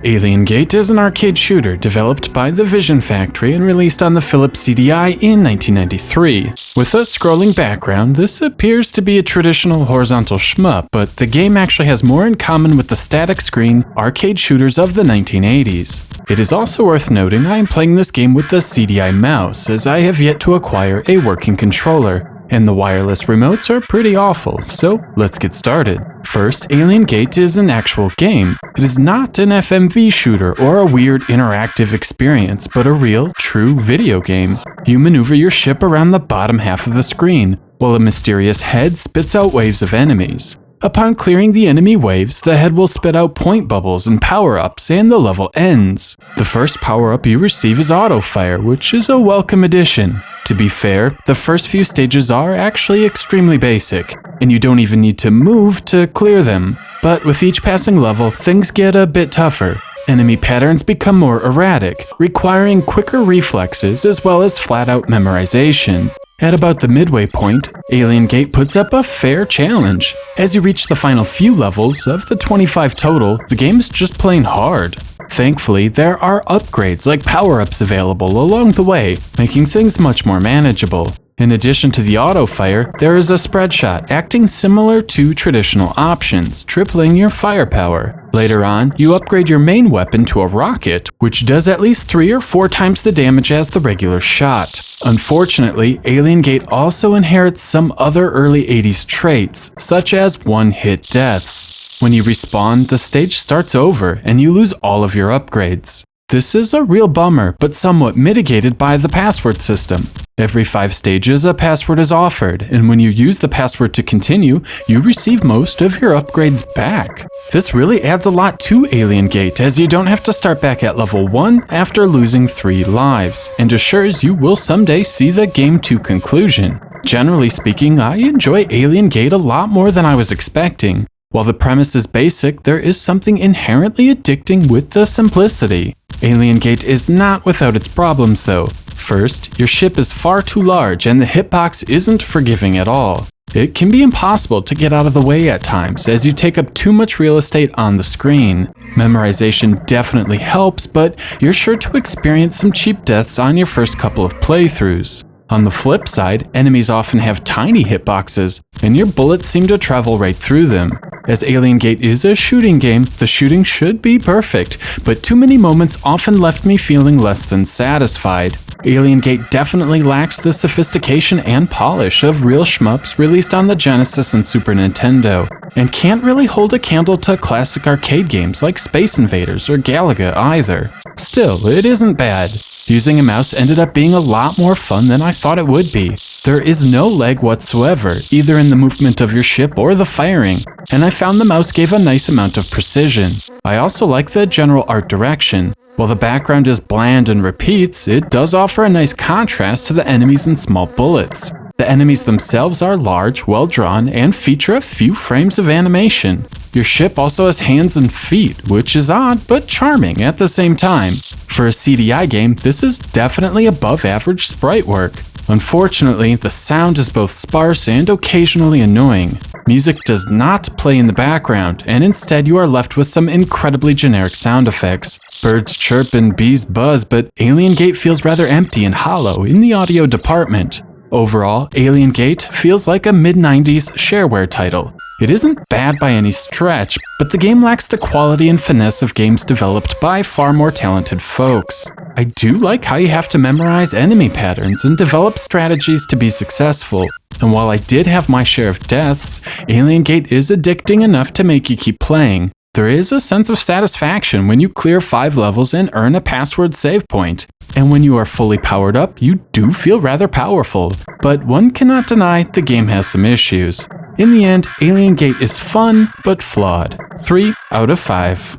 Alien Gate is an arcade shooter developed by the Vision Factory and released on the Philips CDI in 1993. With a scrolling background, this appears to be a traditional horizontal shmup, but the game actually has more in common with the static screen arcade shooters of the 1980s. It is also worth noting I am playing this game with the CDI mouse, as I have yet to acquire a working controller, and the wireless remotes are pretty awful, so let's get started. First, Alien Gate is an actual game. It is not an FMV shooter or a weird interactive experience, but a real, true video game. You maneuver your ship around the bottom half of the screen, while a mysterious head spits out waves of enemies. Upon clearing the enemy waves, the head will spit out point bubbles and power-ups, and the level ends. The first power-up you receive is auto-fire, which is a welcome addition. To be fair, the first few stages are actually extremely basic, and you don't even need to move to clear them. But with each passing level, things get a bit tougher. Enemy patterns become more erratic, requiring quicker reflexes as well as flat-out memorization. At about the midway point, Alien Gate puts up a fair challenge. As you reach the final few levels, of the 25 total, the game's just plain hard. Thankfully, there are upgrades like power-ups available along the way, making things much more manageable. In addition to the auto-fire, there is a spread shot acting similar to traditional options, tripling your firepower. Later on, you upgrade your main weapon to a rocket, which does at least 3 or 4 times the damage as the regular shot. Unfortunately, Alien Gate also inherits some other early 80s traits, such as one-hit deaths. When you respawn, the stage starts over and you lose all of your upgrades. This is a real bummer, but somewhat mitigated by the password system. Every 5 stages, a password is offered, and when you use the password to continue, you receive most of your upgrades back. This really adds a lot to Alien Gate, as you don't have to start back at level 1 after losing 3 lives, and assures you will someday see the game to conclusion. Generally speaking, I enjoy Alien Gate a lot more than I was expecting. While the premise is basic, there is something inherently addicting with the simplicity. Alien Gate is not without its problems though. First, your ship is far too large and the hitbox isn't forgiving at all. It can be impossible to get out of the way at times as you take up too much real estate on the screen. Memorization definitely helps, but you're sure to experience some cheap deaths on your first couple of playthroughs. On the flip side, enemies often have tiny hitboxes, and your bullets seem to travel right through them. As Alien Gate is a shooting game, the shooting should be perfect, but too many moments often left me feeling less than satisfied. Alien Gate definitely lacks the sophistication and polish of real shmups released on the Genesis and Super Nintendo, and can't really hold a candle to classic arcade games like Space Invaders or Galaga either. Still, it isn't bad. Using a mouse ended up being a lot more fun than I thought it would be. There is no lag whatsoever, either in the movement of your ship or the firing, and I found the mouse gave a nice amount of precision. I also like the general art direction. While the background is bland and repeats, it does offer a nice contrast to the enemies and small bullets. The enemies themselves are large, well-drawn, and feature a few frames of animation. Your ship also has hands and feet, which is odd but charming at the same time. For a CDI game, this is definitely above average sprite work. Unfortunately, the sound is both sparse and occasionally annoying. Music does not play in the background, and instead you are left with some incredibly generic sound effects. Birds chirp and bees buzz, but Alien Gate feels rather empty and hollow in the audio department. Overall, Alien Gate feels like a mid-90s shareware title. It isn't bad by any stretch, but the game lacks the quality and finesse of games developed by far more talented folks. I do like how you have to memorize enemy patterns and develop strategies to be successful. And while I did have my share of deaths, Alien Gate is addicting enough to make you keep playing. There is a sense of satisfaction when you clear 5 levels and earn a password save point. And when you are fully powered up, you do feel rather powerful. But one cannot deny the game has some issues. In the end, Alien Gate is fun, but flawed. 3 out of 5.